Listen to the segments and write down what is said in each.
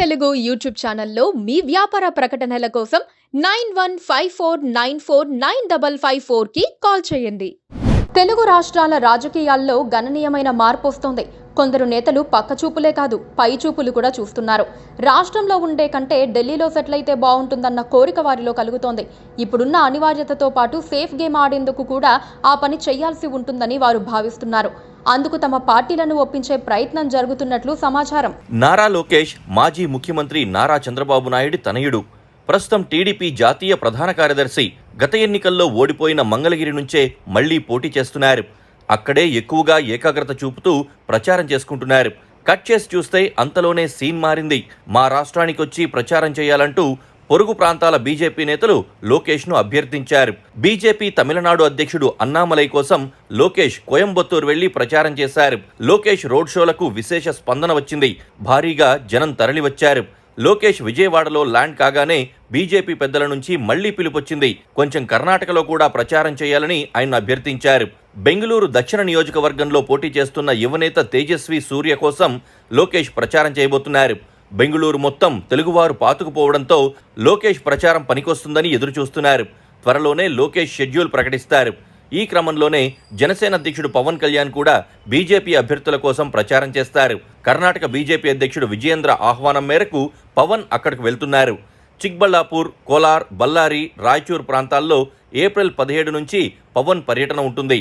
Telugu YouTube ఛానల్లో మీ వ్యాపార ప్రకటనల కోసం 9154949554 కి కాల్ చేయండి. తెలుగు రాష్ట్రాల రాజకీయాల్లో గణనీయమైన మార్పు వస్తోంది. కొందరు నేతలు పక్కచూపులే కాదు పైచూపులు కూడా చూస్తున్నారు. రాష్ట్రంలో ఉండే కంటే ఢిల్లీలో సెటిల్ అయితే బాగుంటుందన్న కోరిక వారిలో కలుగుతోంది. ఇప్పుడున్న అనివార్యతతో పాటు సేఫ్ గేమ్ ఆడేందుకు కూడా ఆ పని చేయాల్సి ఉంటుందని వారు భావిస్తున్నారు. అందుకు తమ పార్టీలను ఒప్పించే ప్రయత్నం జరుగుతున్నట్లు సమాచారం. నారా లోకేష్ మాజీ ముఖ్యమంత్రి నారా చంద్రబాబు నాయుడు తనయుడు. ప్రస్తుతం టీడీపీ జాతీయ ప్రధాన కార్యదర్శి. గత ఎన్నికల్లో ఓడిపోయిన మంగళగిరి నుంచే మళ్లీ పోటీ చేస్తున్నారు. అక్కడే ఎక్కువగా ఏకాగ్రత చూపుతూ ప్రచారం చేసుకుంటున్నారు. కట్ చేసి చూస్తే అంతలోనే సీన్ మారింది. మా రాష్ట్రానికి వచ్చి ప్రచారం చేయాలంటూ పొరుగు ప్రాంతాల బీజేపీ నేతలు లోకేష్ను అభ్యర్థించారు. బీజేపీ తమిళనాడు అధ్యక్షుడు అన్నామలై కోసం లోకేష్ కోయంబత్తూరు వెళ్లి ప్రచారం చేశారు. లోకేష్ రోడ్ షోలకు విశేష స్పందన వచ్చింది. భారీగా జనం తరలివచ్చారు. లోకేష్ విజయవాడలో ల్యాండ్ కాగానే బీజేపీ పెద్దల నుంచి మళ్లీ పిలుపొచ్చింది. కొంచెం కర్ణాటకలో కూడా ప్రచారం చేయాలని ఆయన అభ్యర్థించారు. బెంగళూరు దక్షిణ నియోజకవర్గంలో పోటీ చేస్తున్న యువనేత తేజస్వి సూర్య కోసం లోకేష్ ప్రచారం చేయబోతున్నారు. బెంగళూరు మొత్తం తెలుగువారు పాతుకుపోవడంతో లోకేష్ ప్రచారం పనికొస్తుందని ఎదురుచూస్తున్నారు. త్వరలోనే లోకేష్ షెడ్యూల్ ప్రకటిస్తారు. ఈ క్రమంలోనే జనసేన అధ్యక్షుడు పవన్ కళ్యాణ్ కూడా బీజేపీ అభ్యర్థుల కోసం ప్రచారం చేస్తారు. కర్ణాటక బీజేపీ అధ్యక్షుడు విజయేంద్ర ఆహ్వానం మేరకు పవన్ అక్కడికి వెళ్తున్నారు. చిక్బళ్లాపూర్, కోలార్, బళ్ళారి, రాయచూర్ ప్రాంతాల్లో ఏప్రిల్ 17 నుంచి పవన్ పర్యటన ఉంటుంది.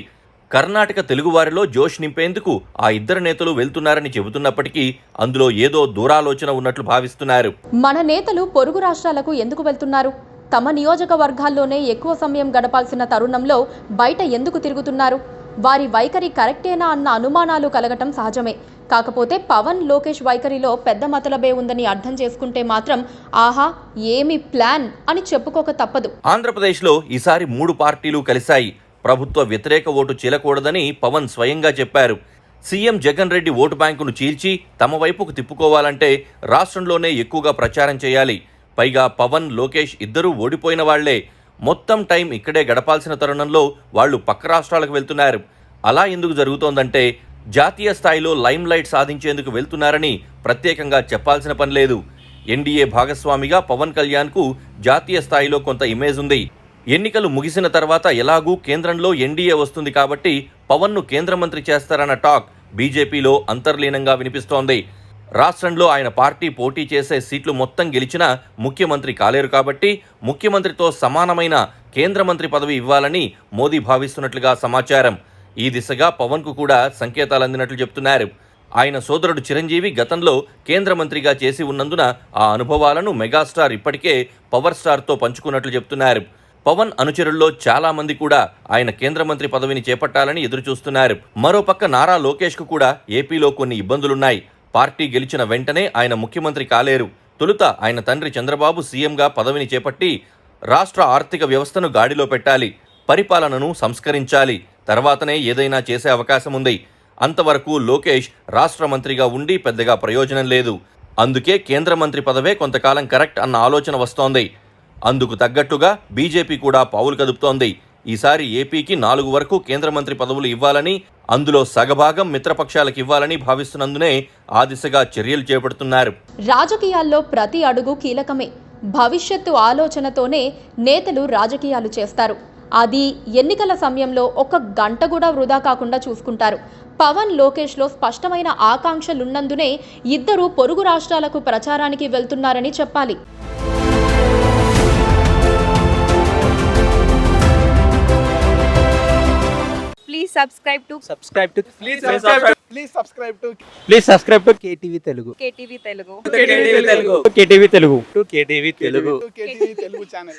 కర్ణాటక తెలుగువారిలో జోష్ నింపేందుకు ఆ ఇద్దరు నేతలు వెళ్తున్నారని చెబుతున్నప్పటికీ అందులో ఏదో దూరాలోచన ఉన్నట్లు భావిస్తున్నారు. మన నేతలు పొరుగు రాష్ట్రాలకు ఎందుకు వెళ్తున్నారు? తమ నియోజకవర్గాల్లోనే ఎక్కువ సమయం గడపాల్సిన తరుణంలో బయట ఎందుకు తిరుగుతున్నారు? వారి వైఖరి కరెక్టేనా అన్న అనుమానాలు కలగటం సహజమే. కాకపోతే పవన్ లోకేష్ వైఖరిలో పెద్ద మతలబే ఉందని అర్థం చేసుకుంటే మాత్రం ఆహా ఏమి ప్లాన్ అని చెప్పుకోక తప్పదు. ఆంధ్రప్రదేశ్లో ఈసారి 3 పార్టీలు కలిశాయి. ప్రభుత్వ వ్యతిరేక ఓటు చీలకూడదని పవన్ స్వయంగా చెప్పారు. సీఎం జగన్ రెడ్డి ఓటు బ్యాంకును చీల్చి తమ వైపుకు తిప్పుకోవాలంటే రాష్ట్రంలోనే ఎక్కువగా ప్రచారం చేయాలి. పైగా పవన్, లోకేష్ ఇద్దరూ ఓడిపోయిన వాళ్లే. మొత్తం టైం ఇక్కడే గడపాల్సిన తరుణంలో వాళ్లు పక్క రాష్ట్రాలకు వెళ్తున్నారు. అలా ఎందుకు జరుగుతోందంటే జాతీయ స్థాయిలో లైమ్ లైట్ సాధించేందుకు వెళ్తున్నారని ప్రత్యేకంగా చెప్పాల్సిన పని లేదు. ఎన్డీఏ భాగస్వామిగా పవన్ కళ్యాణ్కు జాతీయ స్థాయిలో కొంత ఇమేజ్ ఉంది. ఎన్నికలు ముగిసిన తర్వాత ఎలాగూ కేంద్రంలో ఎన్డీఏ వస్తుంది కాబట్టి పవన్ను కేంద్ర మంత్రి చేస్తారన్న టాక్ బీజేపీలో అంతర్లీనంగా వినిపిస్తోంది. రాష్ట్రంలో ఆయన పార్టీ పోటీ చేసే సీట్లు మొత్తం గెలిచినా ముఖ్యమంత్రి కాలేరు కాబట్టి ముఖ్యమంత్రితో సమానమైన కేంద్ర మంత్రి పదవి ఇవ్వాలని మోదీ భావిస్తున్నట్లుగా సమాచారం. ఈ దిశగా పవన్కు కూడా సంకేతాలు అందినట్లు చెప్తున్నారు. ఆయన సోదరుడు చిరంజీవి గతంలో కేంద్ర మంత్రిగా చేసి ఉన్నందున ఆ అనుభవాలను మెగాస్టార్ ఇప్పటికే పవర్ స్టార్తో పంచుకున్నట్లు చెప్తున్నారు. పవన్ అనుచరుల్లో చాలా మంది కూడా ఆయన కేంద్ర మంత్రి పదవిని చేపట్టాలని ఎదురుచూస్తున్నారు. మరోపక్క నారా లోకేష్కు కూడా ఏపీలో కొన్ని ఇబ్బందులున్నాయి. పార్టీ గెలిచిన వెంటనే ఆయన ముఖ్యమంత్రి కాలేరు. తొలుత ఆయన తండ్రి చంద్రబాబు సీఎంగా పదవిని చేపట్టి రాష్ట్ర ఆర్థిక వ్యవస్థను గాడిలో పెట్టాలి, పరిపాలనను సంస్కరించాలి. తర్వాతనే ఏదైనా చేసే అవకాశం ఉంది. అంతవరకు లోకేష్ రాష్ట్ర మంత్రిగా ఉండి పెద్దగా ప్రయోజనం లేదు. అందుకే కేంద్ర మంత్రి పదవే కొంతకాలం కరెక్ట్ అన్న ఆలోచన వస్తోంది. అందుకు తగ్గట్టుగా బీజేపీ కూడా పావులు కదుపుతోంది. ఈసారి ఏపీకి 4 వరకు కేంద్ర మంత్రి పదవులు ఇవ్వాలని, అందులో సగభాగం మిత్రపక్షాలకు ఇవ్వాలని భావిస్తున్నందునే ఆ దిశగా చర్యలు చేపడుతున్నారు. రాజకీయాల్లో ప్రతి అడుగు కీలకమే. భవిష్యత్తు ఆలోచనతోనే నేతలు రాజకీయాలు చేస్తారు. అది ఎన్నికల సమయంలో 1 గంట కూడా వృధా కాకుండా చూసుకుంటారు. పవన్, లోకేష్లో స్పష్టమైన ఆకాంక్షలున్నందునే ఇద్దరు పొరుగు రాష్ట్రాలకు ప్రచారానికి వెళ్తున్నారని చెప్పాలి. Please subscribe to KTV Telugu. KTV Telugu. KTV Telugu. KTV Telugu channel.